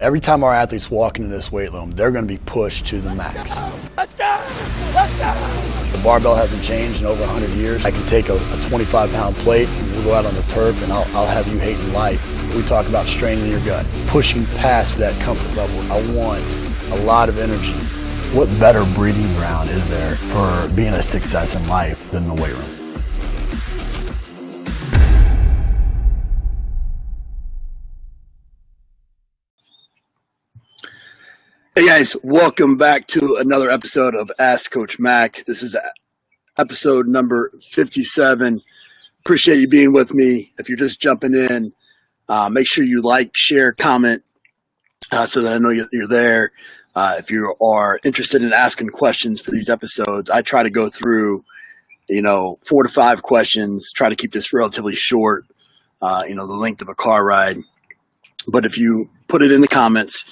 Every time our athletes walk into this weight room, they're going to be pushed to the max. Let's go! Let's go! The barbell hasn't changed in over 100 years. I can take a 25-pound plate, and we'll go out on the turf, and I'll have you hating life. We talk about straining your gut, pushing past that comfort level. I want a lot of energy. What better breeding ground is there for being a success in life than the weight room? Hey guys, welcome back to another episode of Ask Coach Mac. This is episode number 57. Appreciate you being with me. If you're just jumping in, make sure you like, share, comment so that I know you're there. If you are interested in asking questions for these episodes, I try to go through, 4 to 5 questions, try to keep this relatively short, the length of a car ride. But if you put it in the comments,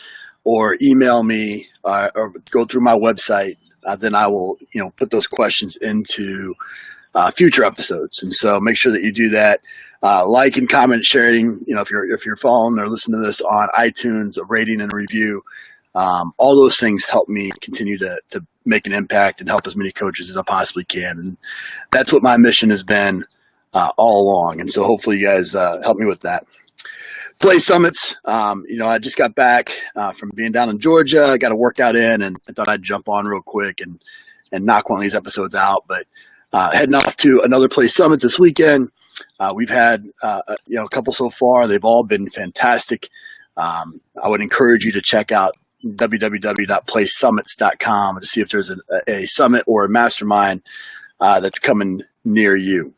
or email me or go through my website, then I will, put those questions into future episodes. And so make sure that you do that. Like and comment, sharing, if you're following or listening to this on iTunes, a rating and a review, all those things help me continue to make an impact and help as many coaches as I possibly can. And that's what my mission has been all along. And so hopefully you guys help me with that. Play summits. I just got back from being down in Georgia. I got a workout in, and I thought I'd jump on real quick and knock one of these episodes out. But heading off to another Play Summit this weekend. We've had a couple so far. They've all been fantastic. I would encourage you to check out www.playsummits.com to see if there's a summit or a mastermind that's coming near you.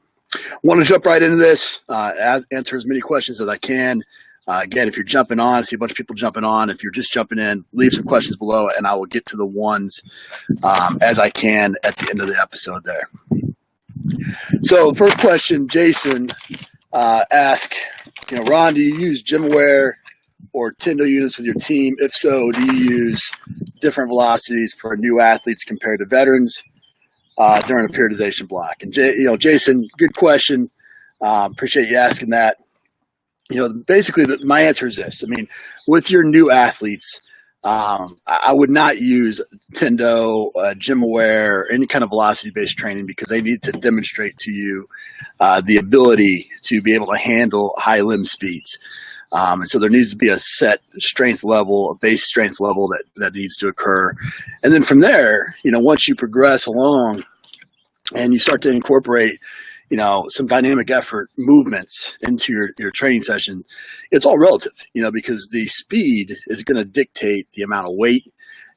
Want to jump right into this, answer as many questions as I can. Again, if you're jumping on, I see a bunch of people jumping on. If you're just jumping in, leave some questions below, and I will get to the ones as I can at the end of the episode there. So first question, Jason asked, Ron, do you use GymAware or tendo units with your team? If so, do you use different velocities for new athletes compared to veterans during a periodization block? And Jason, good question. Appreciate you asking that. Basically, my answer is this. I mean, with your new athletes, I would not use tendo, GymAware, or any kind of velocity-based training because they need to demonstrate to you the ability to be able to handle high limb speeds. And so there needs to be a set strength level, a base strength level that needs to occur. And then from there, once you progress along and you start to incorporate some dynamic effort movements into your training session, it's all relative, because the speed is going to dictate the amount of weight,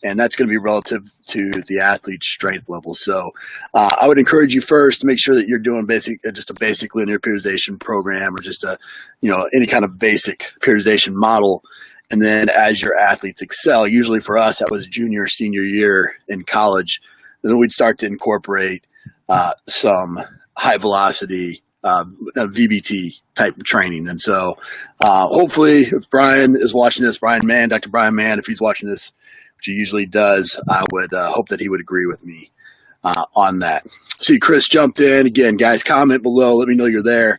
and that's going to be relative to the athlete's strength level. So I would encourage you first to make sure that you're doing just a basic linear periodization program or just any kind of basic periodization model. And then as your athletes excel, usually for us, that was junior, senior year in college, and then we'd start to incorporate some high velocity VBT type of training. And so hopefully if Brian is watching this, Dr. Brian Mann, if he's watching this, which he usually does, I would hope that he would agree with me on that. See, Chris jumped in. Again, guys, comment below. Let me know you're there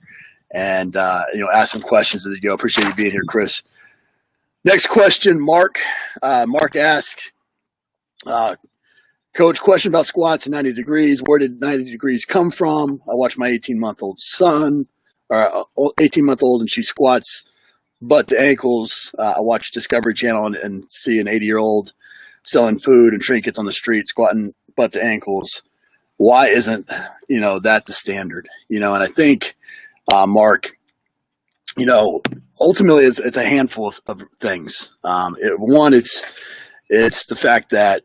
and, ask some questions as you go. Appreciate you being here, Chris. Next question, Marc. Marc asked, Coach, question about squats and 90 degrees. Where did 90 degrees come from? I watched my 18-month-old son, or 18-month-old, and she squats butt to ankles. I watch Discovery Channel and see an 80-year-old selling food and trinkets on the street, squatting butt to ankles. Why isn't, that the standard? And I think, Marc, ultimately it's a handful of things. One, it's the fact that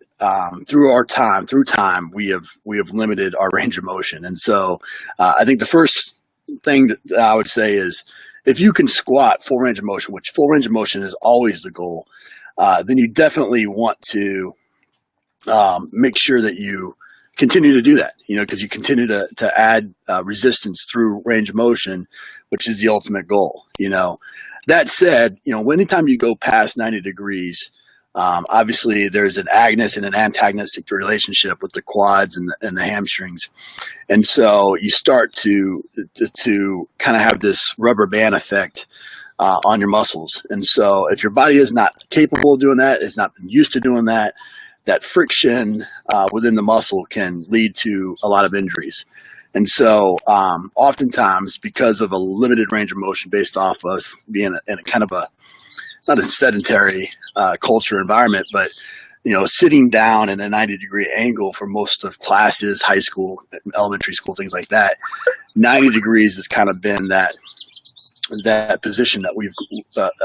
through time, we have limited our range of motion. And so I think the first thing that I would say is if you can squat full range of motion, which full range of motion is always the goal, then you definitely want to make sure that you continue to do that, because you continue to add resistance through range of motion, which is the ultimate goal. That said, anytime you go past 90 degrees, obviously there's an agonist and an antagonistic relationship with the quads and the hamstrings. And so you start to kind of have this rubber band effect on your muscles. And so if your body is not capable of doing that, is not used to doing that, that friction within the muscle can lead to a lot of injuries. And so oftentimes, because of a limited range of motion based off of being in a kind of a, not a sedentary culture environment, but sitting down in a 90-degree angle for most of classes, high school, elementary school, things like that, 90 degrees has kind of been that position that we've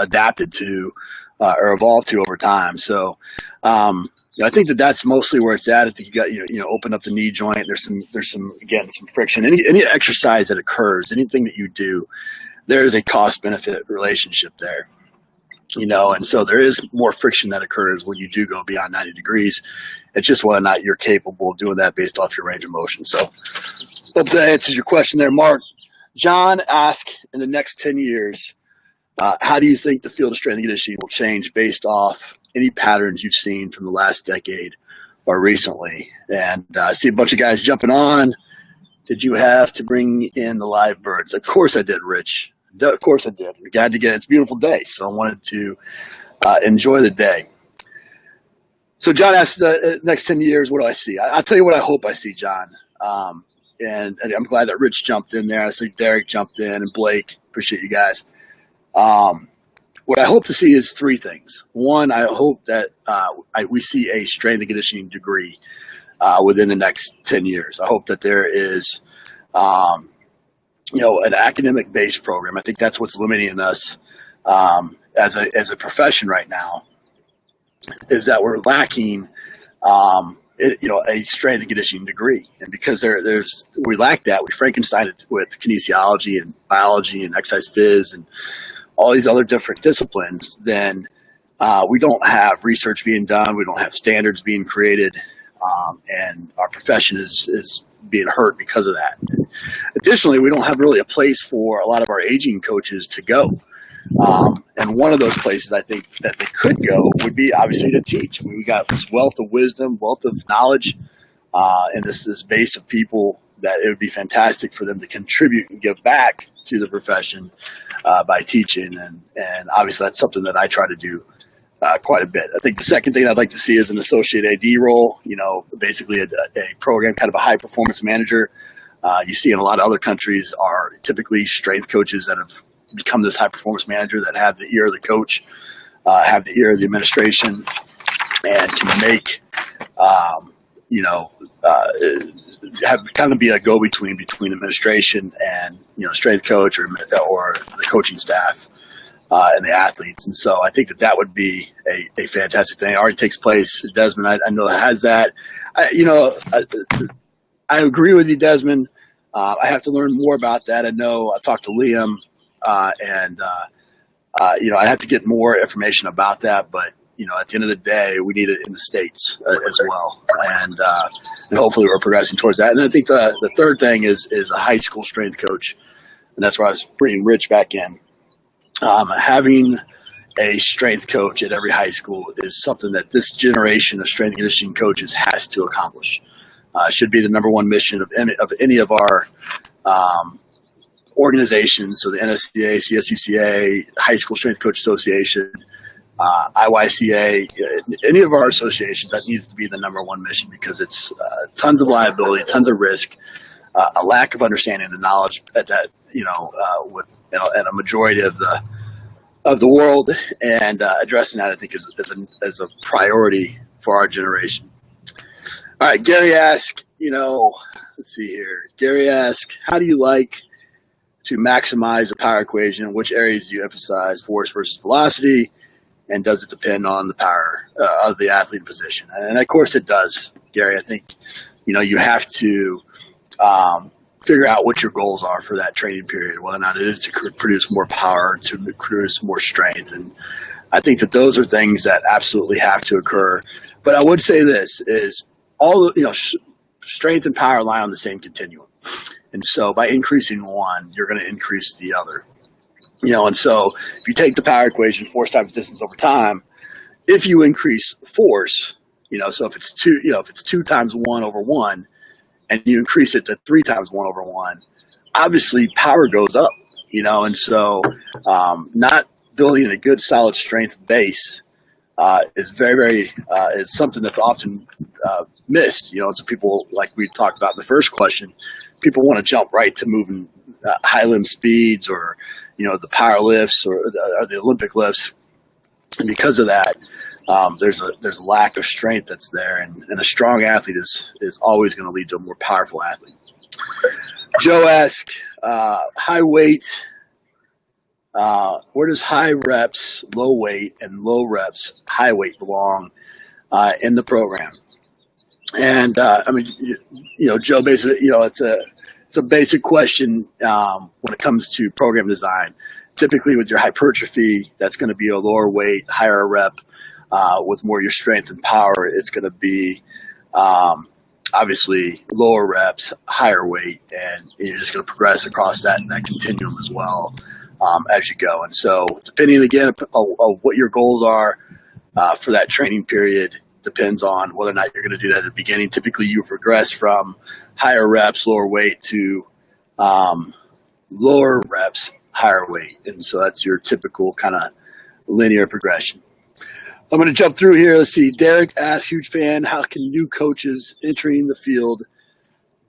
adapted to or evolved to over time. So I think that's mostly where it's at. I think you got open up the knee joint. There's some again some friction. Any exercise that occurs, anything that you do, there is a cost benefit relationship there. And so there is more friction that occurs when you do go beyond 90 degrees. It's just whether or not you're capable of doing that based off your range of motion. So hope that answers your question there, Mark. John asked, in the next 10 years, how do you think the field of strength and conditioning will change based off any patterns you've seen from the last decade or recently? And I see a bunch of guys jumping on. Did you have to bring in the live birds? Of course I did, Rich. Of course I did. We got to get it's a beautiful day, so I wanted to enjoy the day. So John asked, next 10 years, what do I see? I'll tell you what I hope I see, John. And I'm glad that Rich jumped in there. I see Derek jumped in and Blake. Appreciate you guys. What I hope to see is three things. One, I hope that we see a strength and conditioning degree within the next 10 years. I hope that there is an academic-based program. I think that's what's limiting us as a profession right now, is that we're lacking, a strength and conditioning degree. And because we lack that, we Frankenstein it with kinesiology and biology and exercise phys and all these other different disciplines, then we don't have research being done. We don't have standards being created, and our profession is being hurt because of that. Additionally, we don't have really a place for a lot of our aging coaches to go. And one of those places I think that they could go would be obviously to teach. We got this wealth of wisdom, wealth of knowledge, and this base of people that it would be fantastic for them to contribute and give back to the profession by teaching. And obviously that's something that I try to do quite a bit. I think the second thing I'd like to see is an associate AD role, basically a program, kind of a high performance manager. You see in a lot of other countries are typically strength coaches that have become this high performance manager that have the ear of the coach, have the ear of the administration, and can make, have kind of be a go-between between administration and, strength coach or the coaching staff and the athletes. And so I think that would be a fantastic thing. It already takes place. Desmond, I know that has that. I agree with you, Desmond. I have to learn more about that. I know I talked to Liam, and I have to get more information about that. But, at the end of the day, we need it in the States as well. And hopefully we're progressing towards that. And I think the third thing is a high school strength coach. And that's where I was bringing Rich back in. Having a strength coach at every high school is something that this generation of strength and conditioning coaches has to accomplish. Should be the number one mission of any of our organizations. So the NSCA, CSCCA, High School Strength Coach Association, IYCA, any of our associations, that needs to be the number one mission, because it's tons of liability, tons of risk, a lack of understanding and knowledge at that, with and a majority of the world, and addressing that I think is a priority for our generation. All right, Gary asked, let's see here. Gary asked, how do you like to maximize the power equation, and which areas do you emphasize, force versus velocity, and does it depend on the power of the athlete position? And of course it does, Gary. I think, you have to figure out what your goals are for that training period, whether or not it is to produce more power, to produce more strength. And I think that those are things that absolutely have to occur. But I would say this is all, strength and power lie on the same continuum. And so by increasing one, you're going to increase the other. And so if you take the power equation, force times distance over time, if you increase force, so if it's two times 1 over 1, and you increase it to 3 times 1 over 1, obviously power goes up. And so not building a good, solid strength base is is something that's often missed. And so people, like we talked about in the first question, people want to jump right to moving high limb speeds or the power lifts or the Olympic lifts, and because of that, there's a lack of strength that's there, and a strong athlete is always going to lead to a more powerful athlete. Joe asks, high weight. Where does high reps, low weight, and low reps, high weight belong in the program? And Joe, basically, it's a basic question when it comes to program design. Typically, with your hypertrophy, that's going to be a lower weight, higher rep. With more your strength and power, it's going to be obviously lower reps, higher weight, and you're just going to progress across that continuum as well as you go. And so, depending again of what your goals are for that training period, depends on whether or not you're going to do that at the beginning. Typically, you progress from higher reps, lower weight to lower reps, higher weight, and so that's your typical kind of linear progression. I'm going to jump through here. Let's see. Derek asks, huge fan, how can new coaches entering the field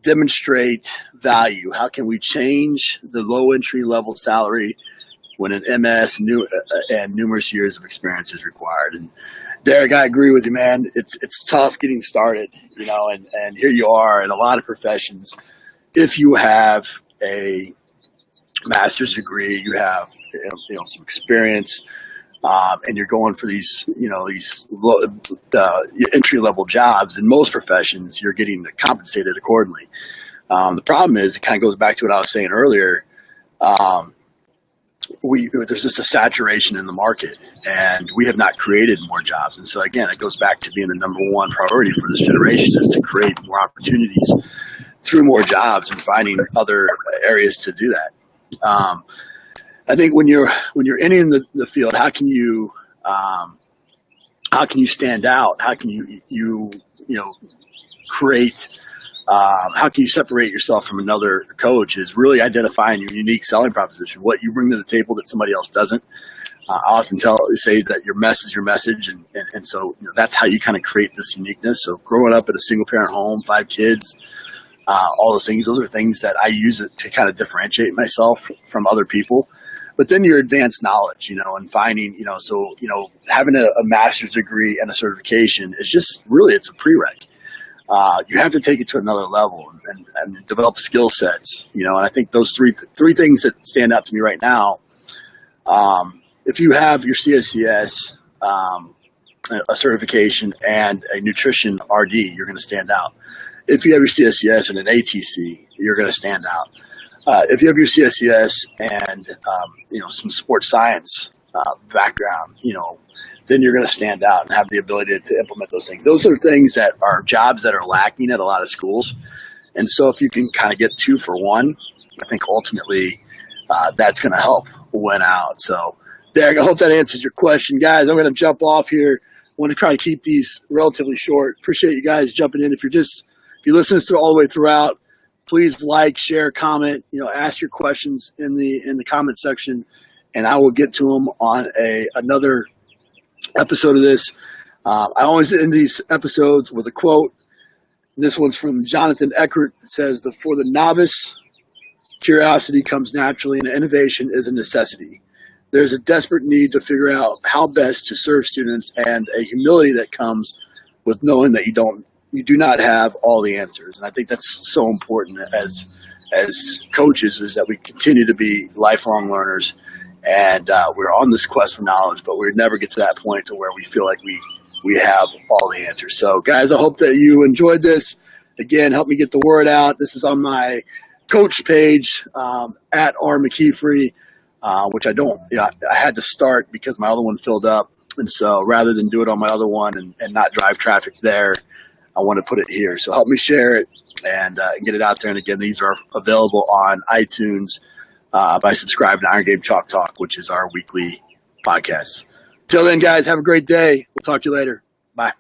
demonstrate value? How can we change the low entry level salary when an MS and numerous years of experience is required? And Derek, I agree with you, man. It's tough getting started, and here you are in a lot of professions. If you have a master's degree, you have some experience, and you're going for these entry level jobs. In most professions, you're getting compensated accordingly. The problem is, it kind of goes back to what I was saying earlier. There's just a saturation in the market, and we have not created more jobs. And so again, it goes back to being the number one priority for this generation is to create more opportunities through more jobs and finding other areas to do that. I think when you're entering the field, how can you stand out? How can you create? How can you separate yourself from another coach? Is really identifying your unique selling proposition, what you bring to the table that somebody else doesn't. I often say that your mess is your message, and so that's how you kind of create this uniqueness. So growing up in a single parent home, 5 kids, all those are things that I use it to kind of differentiate myself from other people. But then your advanced knowledge, and finding, having a master's degree and a certification is just really, it's a prereq. You have to take it to another level and develop skill sets, and I think those three things that stand out to me right now. If you have your CSCS, a certification, and a nutrition RD, you're going to stand out. If you have your CSCS and an ATC, you're going to stand out. If you have your CSCS and some sports science background, then you're going to stand out and have the ability to implement those things. Those are things that are jobs that are lacking at a lot of schools. And so if you can kind of get 2 for 1, I think ultimately that's going to help win out. So, Derek, I hope that answers your question. Guys, I'm going to jump off here. I want to try to keep these relatively short. Appreciate you guys jumping in. If you listen to all the way throughout, please like, share, comment, ask your questions in the comment section, and I will get to them on another episode of this. I always end these episodes with a quote. This one's from Jonathan Eckert. It says, for the novice, curiosity comes naturally and innovation is a necessity. There's a desperate need to figure out how best to serve students and a humility that comes with knowing that you do not have all the answers. And I think that's so important as coaches, is that we continue to be lifelong learners, and we're on this quest for knowledge, but we never get to that point to where we feel like we have all the answers. So guys, I hope that you enjoyed this. Again, help me get the word out. This is on my coach page at McKeefery, which I had to start because my other one filled up. And so rather than do it on my other one and not drive traffic there, I want to put it here. So help me share it and get it out there. And again, these are available on iTunes by subscribing to Iron Game Chalk Talk, which is our weekly podcast. Till then, guys, have a great day. We'll talk to you later. Bye.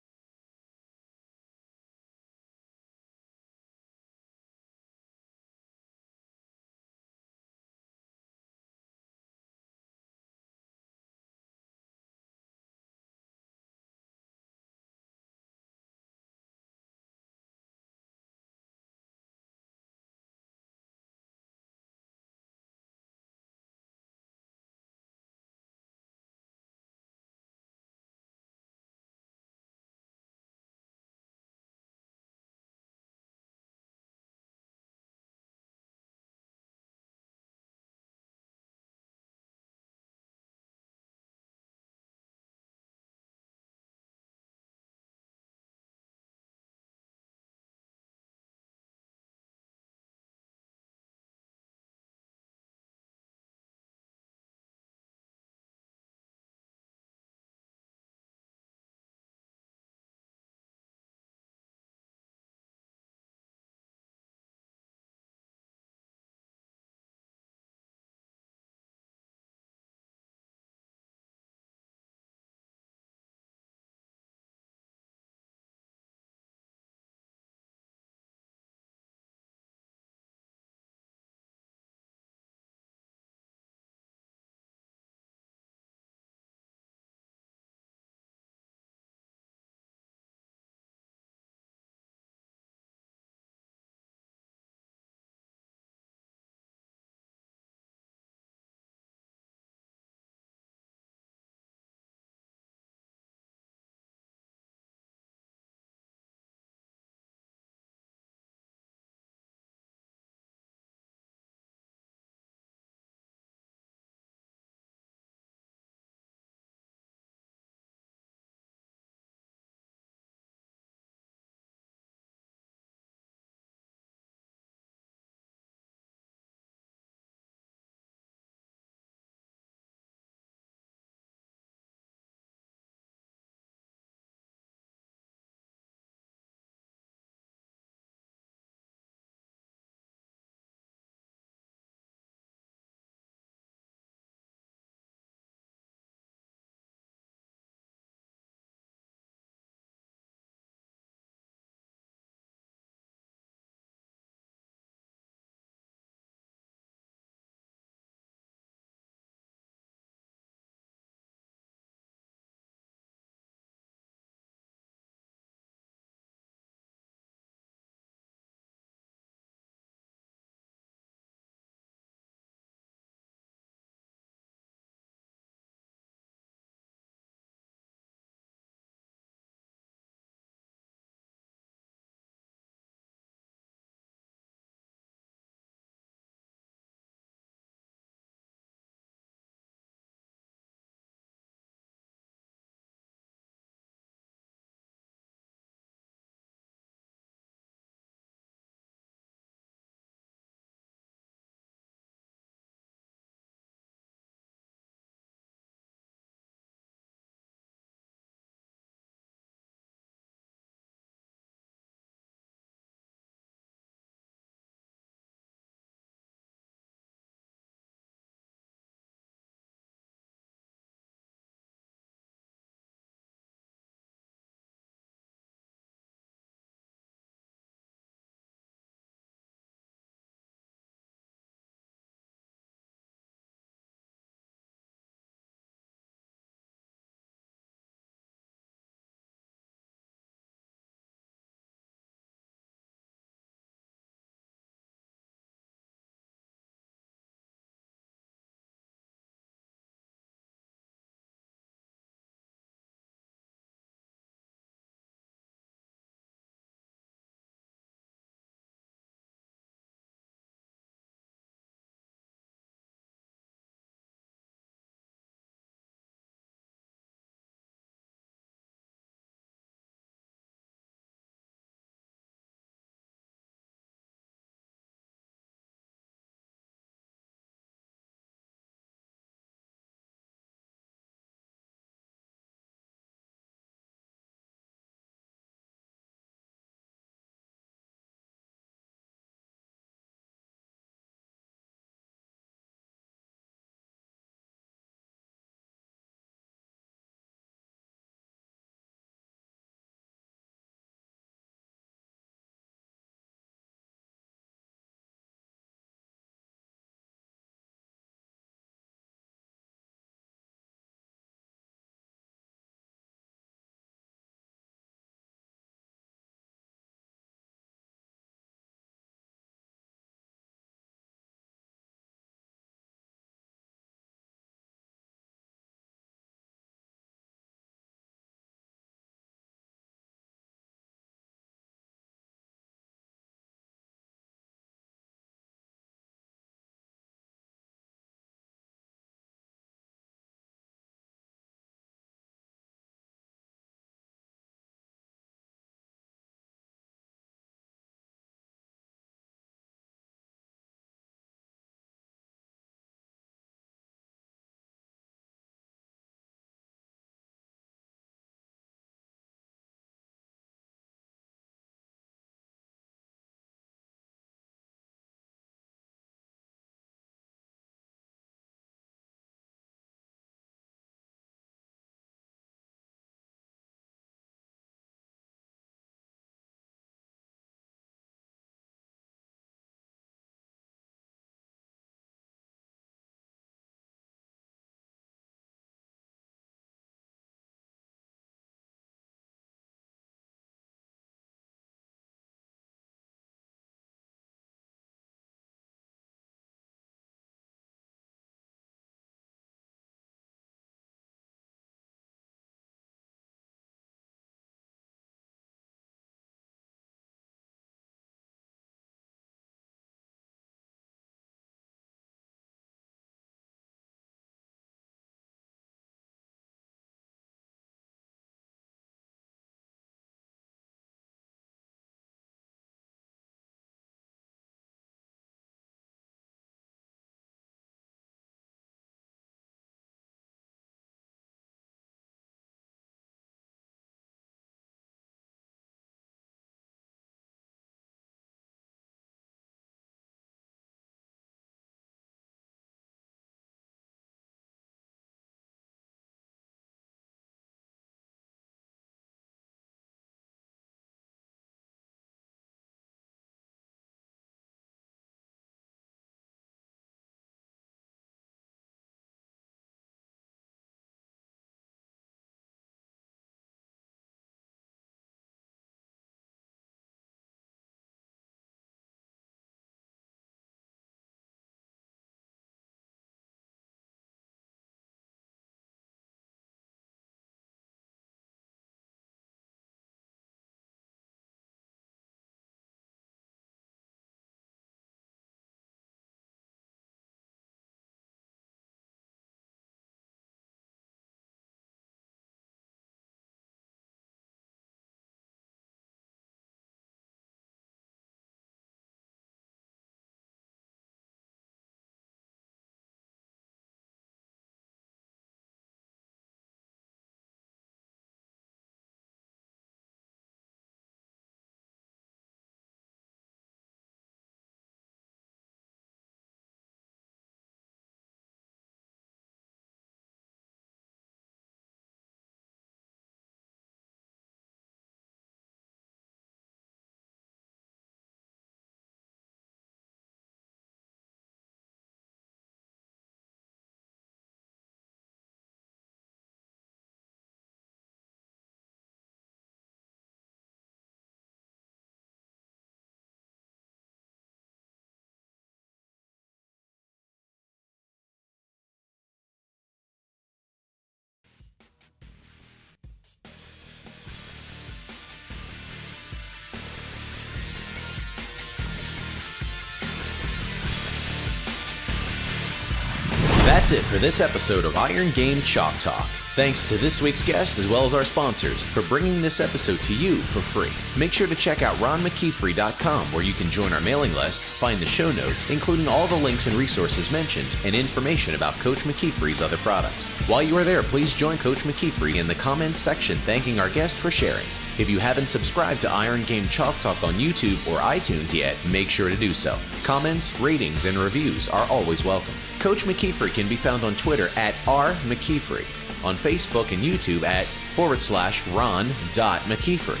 That's it for this episode of Iron Game Chalk Talk. Thanks to this week's guest as well as our sponsors for bringing this episode to you for free. Make sure to check out ronmckeefery.com where you can join our mailing list, find the show notes, including all the links and resources mentioned, and information about Coach McKeefery's other products. While you are there, please join Coach McKeefery in the comments section thanking our guest for sharing. If you haven't subscribed to Iron Game Chalk Talk on YouTube or iTunes yet, make sure to do so. Comments, ratings, and reviews are always welcome. Coach McKeefery can be found on Twitter at @RMcKeefery, on Facebook and YouTube at /Ron.McKeefery.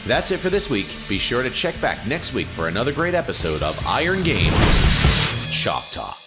That's it for this week. Be sure to check back next week for another great episode of Iron Game Chalk Talk.